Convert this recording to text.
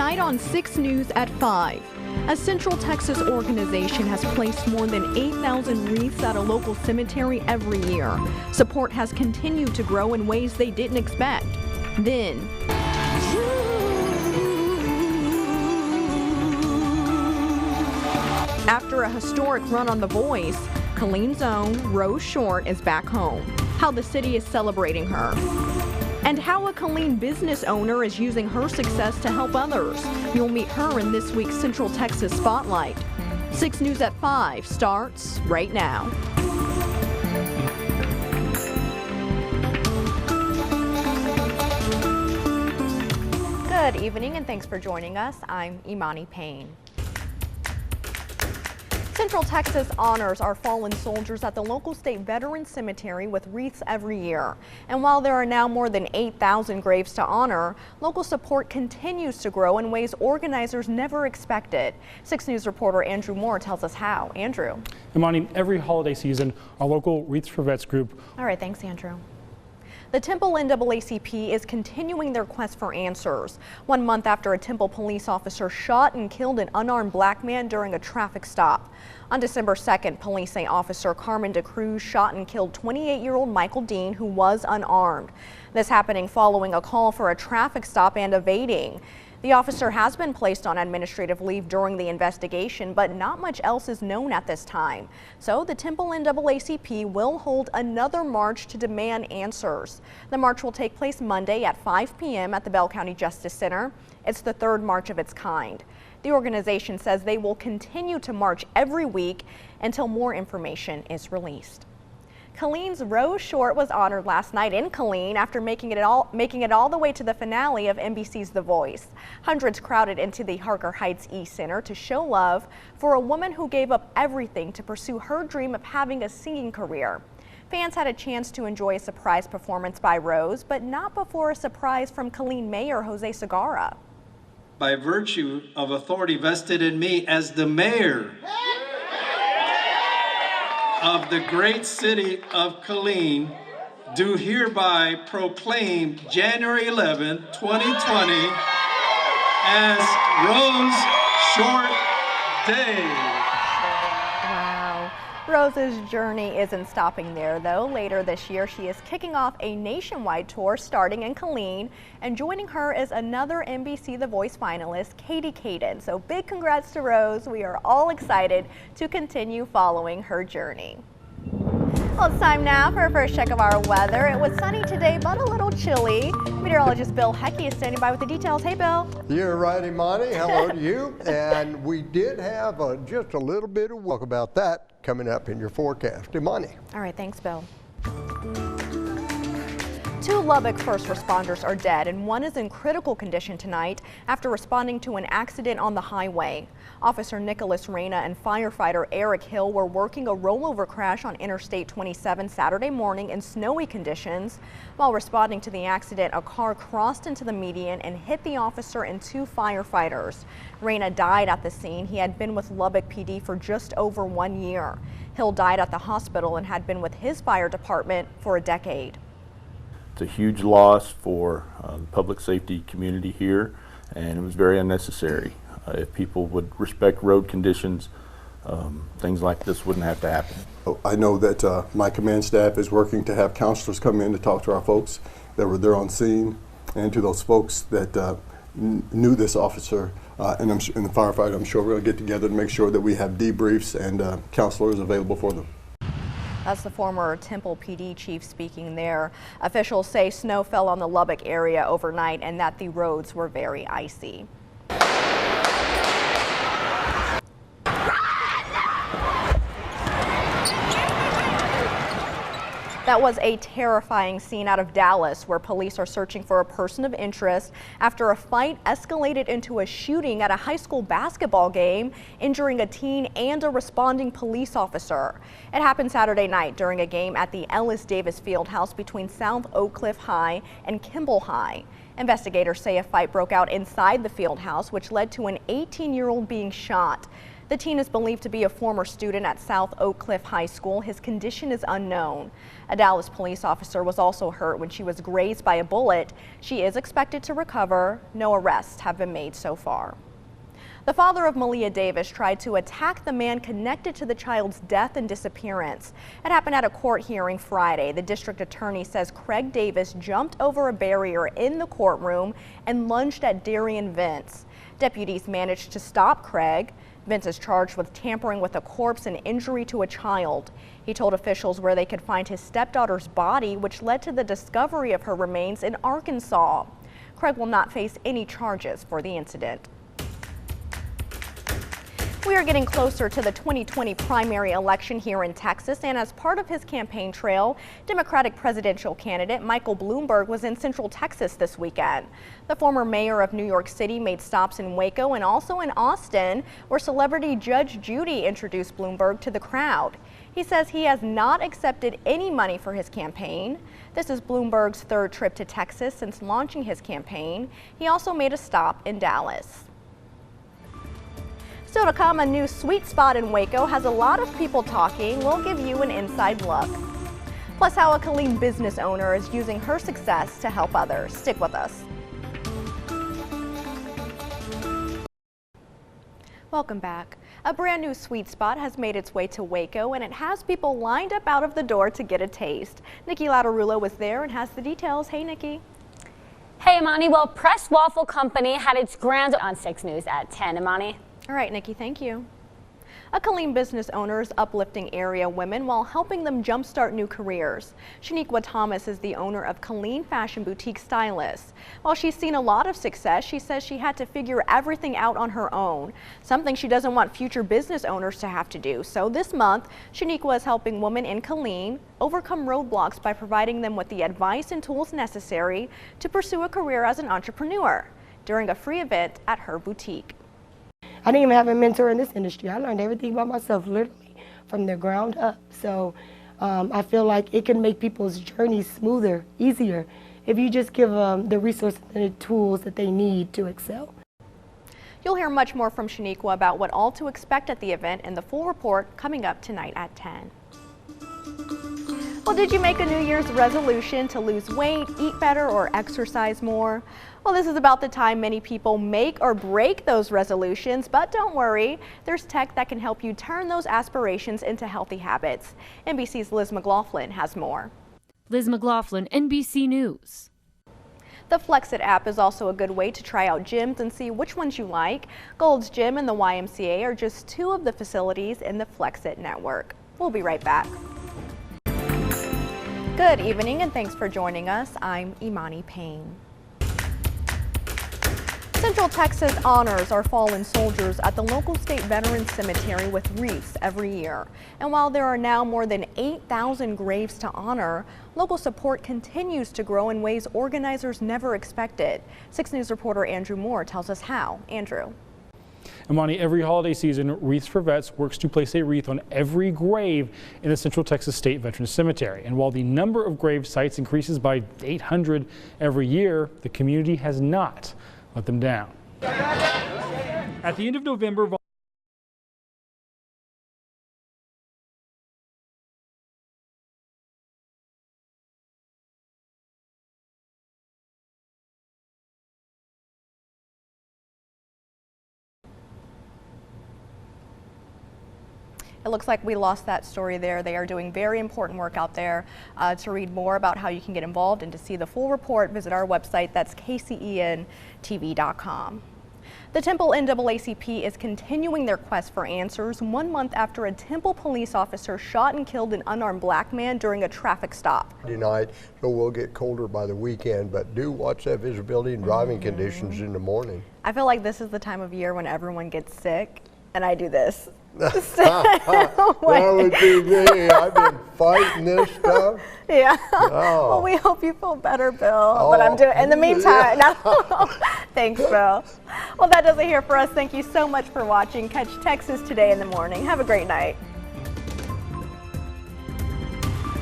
Tonight on 6 News at 5, a Central Texas organization has placed more than 8,000 wreaths at a local cemetery every year. Support has continued to grow in ways they didn't expect. Then, after a historic run on The Voice, Killeen's own Rose Short is back home. How the city is celebrating her. And how a Killeen business owner is using her success to help others. You'll meet her in this week's Central Texas Spotlight. 6 News at 5 starts right now. Good evening and thanks for joining us. I'm Imani Payne. Central Texas honors our fallen soldiers at the local state veteran cemetery with wreaths every year. And while there are now more than 8,000 graves to honor, local support continues to grow in ways organizers never expected. 6 News reporter Andrew Moore tells us how. Andrew. Imani, every holiday season, our local Wreaths for Vets group. All right, thanks, Andrew. The Temple NAACP is continuing their quest for answers. 1 month after a Temple police officer shot and killed an unarmed black man during a traffic stop. On December 2nd, police say Officer Carmen DeCruz shot and killed 28-year-old Michael Dean, who was unarmed. This happening following a call for a traffic stop and evading. The officer has been placed on administrative leave during the investigation, but not much else is known at this time. So the Temple NAACP will hold another march to demand answers. The march will take place Monday at 5 p.m. at the Bell County Justice Center. It's the third march of its kind. The organization says they will continue to march every week until more information is released. Killeen's Rose Short was honored last night in Killeen after making it all the way to the finale of NBC's The Voice. Hundreds crowded into the Harker Heights East Center to show love for a woman who gave up everything to pursue her dream of having a singing career. Fans had a chance to enjoy a surprise performance by Rose, but not before a surprise from Killeen Mayor Jose Segarra. By virtue of authority vested in me as the mayor of the great city of Killeen, do hereby proclaim January 11, 2020 as Rose Short Day. Wow. Rose's journey isn't stopping there, though. Later this year, she is kicking off a nationwide tour starting in Killeen, and joining her is another NBC The Voice finalist, Katie Caden. So big congrats to Rose. We are all excited to continue following her journey. Well, it's time now for our first check of our weather. It was sunny today, but a little chilly. Meteorologist Bill Hecky is standing by with the details. Hey, Bill. You're right, Imani. Hello to you. And we did have just a little bit of talk about that coming up in your forecast. Imani. All right, thanks, Bill. 2 Lubbock first responders are dead and 1 is in critical condition tonight after responding to an accident on the highway. Officer Nicholas Reyna and firefighter Eric Hill were working a rollover crash on Interstate 27 Saturday morning in snowy conditions. While responding to the accident, a car crossed into the median and hit the officer and 2 firefighters. Reyna died at the scene. He had been with Lubbock PD for just over 1 year. Hill died at the hospital and had been with his fire department for a decade. It's a huge loss for the public safety community here, and it was very unnecessary. If people would respect road conditions, things like this wouldn't have to happen. I know that my command staff is working to have counselors come in to talk to our folks that were there on scene, and to those folks that knew this officer and the firefighter. I'm sure we're going to get together to make sure that we have debriefs and counselors available for them. That's the former Temple PD chief speaking there. Officials say snow fell on the Lubbock area overnight and that the roads were very icy. That was a terrifying scene out of Dallas, where police are searching for a person of interest after a fight escalated into a shooting at a high school basketball game, injuring a teen and a responding police officer. It happened Saturday night during a game at the Ellis Davis Fieldhouse between South Oak Cliff High and Kimball High. Investigators say a fight broke out inside the Fieldhouse, which led to an 18-year-old being shot. The teen is believed to be a former student at South Oak Cliff High School. His condition is unknown. A Dallas police officer was also hurt when she was grazed by a bullet. She is expected to recover. No arrests have been made so far. The father of Malia Davis tried to attack the man connected to the child's death and disappearance. It happened at a court hearing Friday. The district attorney says Craig Davis jumped over a barrier in the courtroom and lunged at Darian Vince. Deputies managed to stop Craig. Vince is charged with tampering with a corpse and injury to a child. He told officials where they could find his stepdaughter's body, which led to the discovery of her remains in Arkansas. Craig will not face any charges for the incident. We are getting closer to the 2020 primary election here in Texas, and as part of his campaign trail, Democratic presidential candidate Michael Bloomberg was in Central Texas this weekend. The former mayor of New York City made stops in Waco and also in Austin, where celebrity Judge Judy introduced Bloomberg to the crowd. He says he has not accepted any money for his campaign. This is Bloomberg's third trip to Texas since launching his campaign. He also made a stop in Dallas. Still to come, a new sweet spot in Waco has a lot of people talking. We'll give you an inside look. Plus, how a Killeen business owner is using her success to help others. Stick with us. Welcome back. A brand new sweet spot has made its way to Waco, and it has people lined up out of the door to get a taste. Nikki Lautarulo was there and has the details. Hey, Nikki. Hey, Imani. Well, Press Waffle Company had its grand on 6 News at 10. Imani. All right, Nikki, thank you. A Killeen business owner is uplifting area women while helping them jumpstart new careers. Shaniqua Thomas is the owner of Killeen Fashion Boutique Stylists. While she's seen a lot of success, she says she had to figure everything out on her own, something she doesn't want future business owners to have to do. So this month, Shaniqua is helping women in Killeen overcome roadblocks by providing them with the advice and tools necessary to pursue a career as an entrepreneur during a free event at her boutique. I didn't even have a mentor in this industry. I learned everything by myself, literally, from the ground up. So I feel like it can make people's journeys smoother, easier, if you just give them the resources and the tools that they need to excel. You'll hear much more from Shaniqua about what all to expect at the event in the full report coming up tonight at 10. Well, did you make a New Year's resolution to lose weight, eat better, or exercise more? Well, this is about the time many people make or break those resolutions, but don't worry, there's tech that can help you turn those aspirations into healthy habits. NBC's Liz McLaughlin has more. Liz McLaughlin, NBC News. The Flexit app is also a good way to try out gyms and see which ones you like. Gold's Gym and the YMCA are just two of the facilities in the Flexit network. We'll be right back. Good evening and thanks for joining us. I'm Imani Payne. Central Texas honors our fallen soldiers at the local state veterans cemetery with wreaths every year. And while there are now more than 8,000 graves to honor, local support continues to grow in ways organizers never expected. 6 News reporter Andrew Moore tells us how. Andrew. Imani, every holiday season, Wreaths for Vets works to place a wreath on every grave in the Central Texas State Veterans Cemetery. And while the number of grave sites increases by 800 every year, the community has not let them down. At the end of November, It looks like we lost that story there. They are doing very important work out there. To read more about how you can get involved and to see the full report, visit our website. That's kcentv.com. The Temple NAACP is continuing their quest for answers 1 month after a Temple police officer shot and killed an unarmed black man during a traffic stop. Tonight, so we'll get colder by the weekend, but do watch that visibility and driving conditions in the morning. I feel like this is the time of year when everyone gets sick, and I do this. That would be me. I've been fighting this stuff. Yeah. Oh. Well, we hope you feel better, Bill. But I'm doing in the meantime. No. Thanks, Bill. Well, that does it here for us. Thank you so much for watching. Catch Texas Today in the morning. Have a great night.